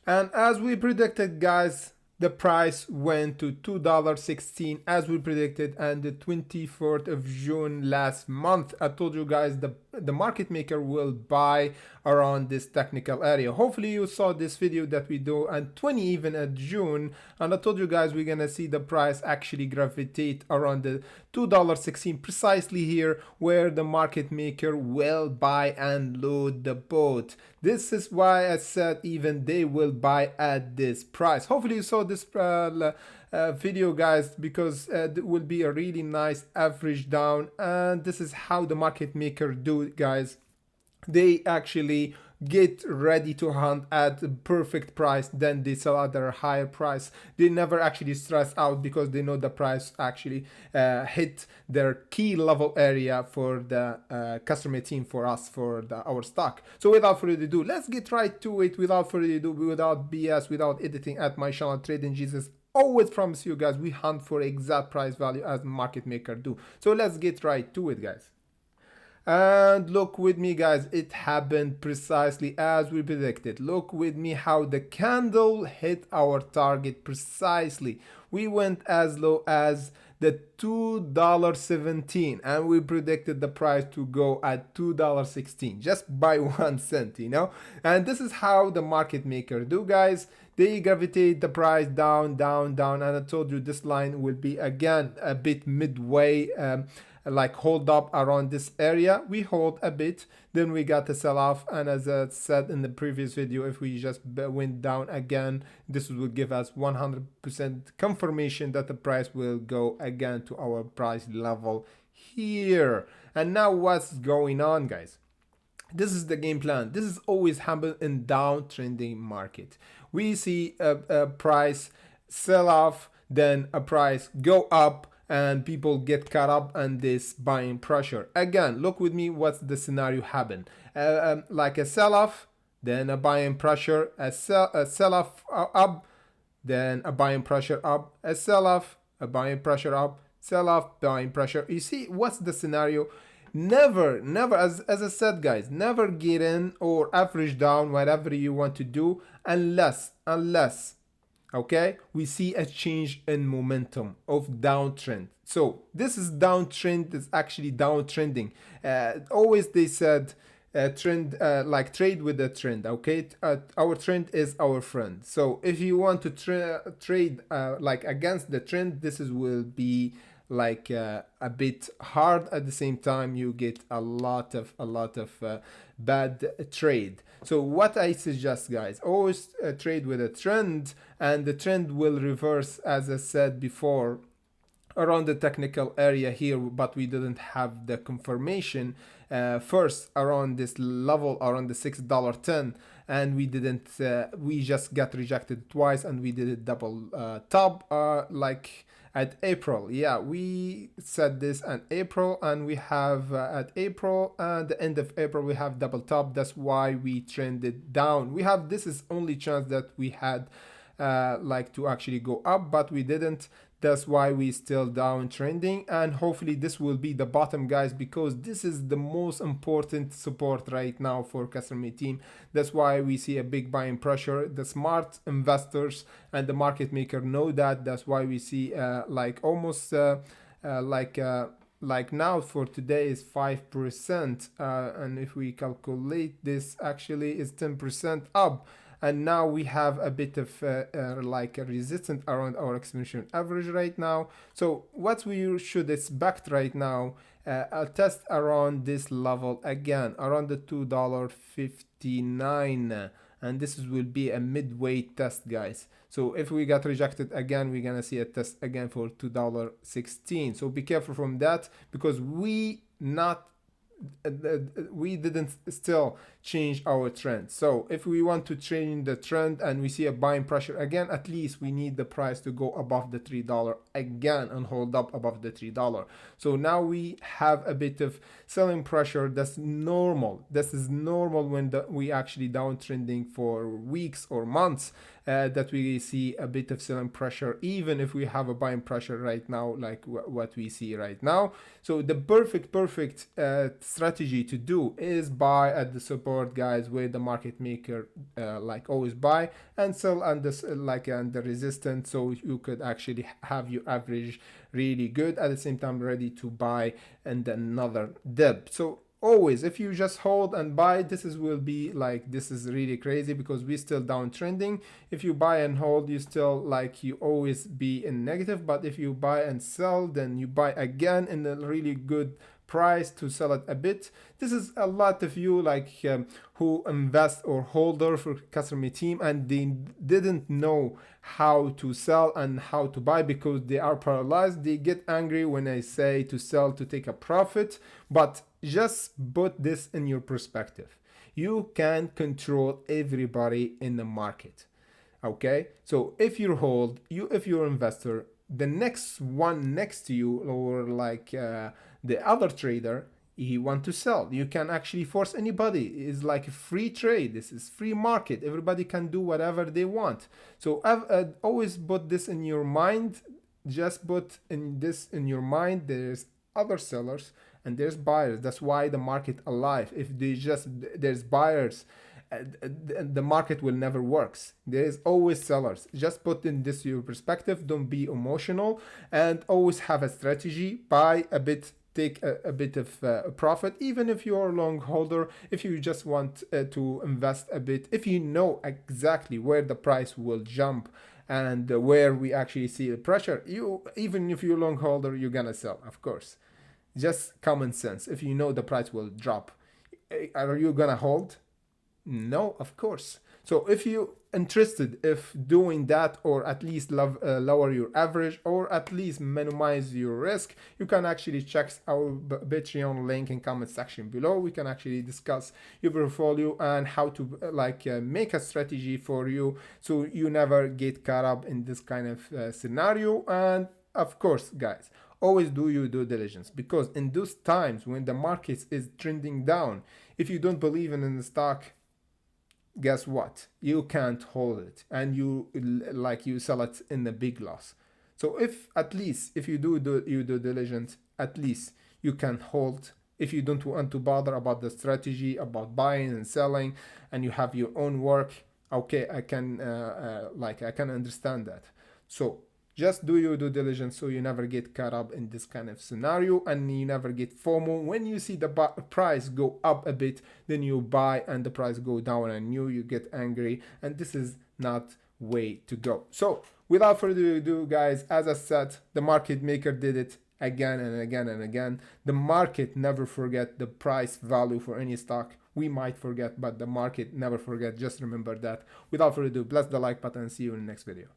And as we predicted, guys, the price went to $2.16 as we predicted on the 24th of June last month. I told you guys the market maker will buy around this technical area. Hopefully you saw this video that we do on 20 even at June, and I told you guys we're gonna see the price actually gravitate around the $2.16 precisely here where the market maker will buy and load the boat. This is why I said even they will buy at this price. Hopefully you saw this video, guys, because it will be a really nice average down, and this is how the market maker do it, guys. They actually get ready to hunt at the perfect price, then they sell at a higher price. They never actually stress out because they know the price actually hit their key level area for the customer team, for us, for our stock. So without further ado, let's get right to it. Without further ado, without BS, without editing, at my channel Trading Jesus always promise you guys we hunt for exact price value as market maker do. So let's get right to it, guys. And look with me, guys, it happened precisely as we predicted. Look with me how the candle hit our target precisely. We went as low as the $2.17 and we predicted the price to go at $2.16 just by 1 cent, you know. And this is how the market maker do, guys. They gravitate the price down, down, down, and I told you this line will be again a bit midway, like hold up around this area. We hold a bit, then we got a sell off, and as I said in the previous video, if we just went down again, this will give us 100% confirmation that the price will go again to our price level here. And now what's going on, guys? This is the game plan. This is always happen in downtrending market. We see a price sell off, then a price go up, and people get caught up on this buying pressure. Again, look with me what's the scenario happen. Like a sell off, then a buying pressure, a sell off up, then a buying pressure up, a sell off, a buying pressure up, sell off, buying pressure. You see what's the scenario? Never, as I said, guys, never get in or average down, whatever you want to do, unless, okay, we see a change in momentum of downtrend. So this is downtrend, is actually downtrending. Always they said trend, like trade with the trend, okay? Our trend is our friend. So if you want to trade like against the trend, this will be like a bit hard. At the same time, you get a lot of bad trade. So what I suggest, guys, always trade with a trend, and the trend will reverse, as I said before, around the technical area here, but we didn't have the confirmation first around this level, around the $6.10, and we didn't, we just got rejected twice, and we did it double top like at April. Yeah, we said this in April, and we have at April and the end of April we have double top. That's why we trended down. We have, this is only chance that we had like to actually go up, but we didn't. That's why we still down trending, and hopefully this will be the bottom, guys, because this is the most important support right now for customer team. That's why we see a big buying pressure. The smart investors and the market maker know that. That's why we see like almost like now for today is 5%, and if we calculate this, actually is 10% up. And now we have a bit of like a resistance around our exponential average right now. So what we should expect right now, a test around this level again, around the $2.59. And this will be a midway test, guys. So if we got rejected again, we're gonna see a test again for $2.16. So be careful from that, because we didn't still change our trend. So if we want to change the trend and we see a buying pressure again, at least we need the price to go above the $3 again and hold up above the $3. So now we have a bit of selling pressure. That's normal. This is normal when we actually downtrending for weeks or months, that we see a bit of selling pressure, even if we have a buying pressure right now, like what we see right now. So the perfect strategy to do is buy at the support support, guys, where the market maker like always buy and sell under like under resistance, so you could actually have your average really good at the same time ready to buy and another dip. So always, if you just hold and buy, this is will be like, this is really crazy because we still downtrending. If you buy and hold, you still like, you always be in negative. But if you buy and sell, then you buy again in a really good price to sell it a bit. This is a lot of you like who invest or holder for customer team, and they didn't know how to sell and how to buy because they are paralyzed. They get angry when I say to sell to take a profit. But just put this in your perspective. You can control everybody in the market. Okay, so if you hold, if you're an investor, the next one next to you, or like the other trader, he want to sell, you can actually force anybody. It's like a free trade. This is free market. Everybody can do whatever they want. So I've always put this in your mind. Just put this in your mind. There's other sellers and there's buyers. That's why the market alive. If there's buyers, the market will never works. There is always sellers. Just put in this your perspective. Don't be emotional, and always have a strategy. Buy a bit, take a bit of profit, even if you're a long holder. If you just want to invest a bit, if you know exactly where the price will jump and where we actually see the pressure, you, even if you're a long holder, you're gonna sell, of course. Just common sense. If you know the price will drop, are you gonna hold? No, of course. So if you interested if doing that, or at least lower your average, or at least minimize your risk, you can actually check our Patreon link in comment section below. We can actually discuss your portfolio and how to make a strategy for you so you never get caught up in this kind of scenario. And of course, guys, always do your due diligence, because in those times when the market is trending down, if you don't believe in the stock, guess what? You can't hold it, and you sell it in a big loss. So if you do your due diligence, at least you can hold. If you don't want to bother about the strategy, about buying and selling, and you have your own work, okay, I can understand that. So just do your due diligence so you never get caught up in this kind of scenario, and you never get FOMO. When you see the price go up a bit, then you buy, and the price go down and you get angry, and this is not way to go. So without further ado, guys, as I said, the market maker did it again and again and again. The market never forget the price value for any stock. We might forget, but the market never forget. Just remember that. Without further ado, bless the like button and see you in the next video.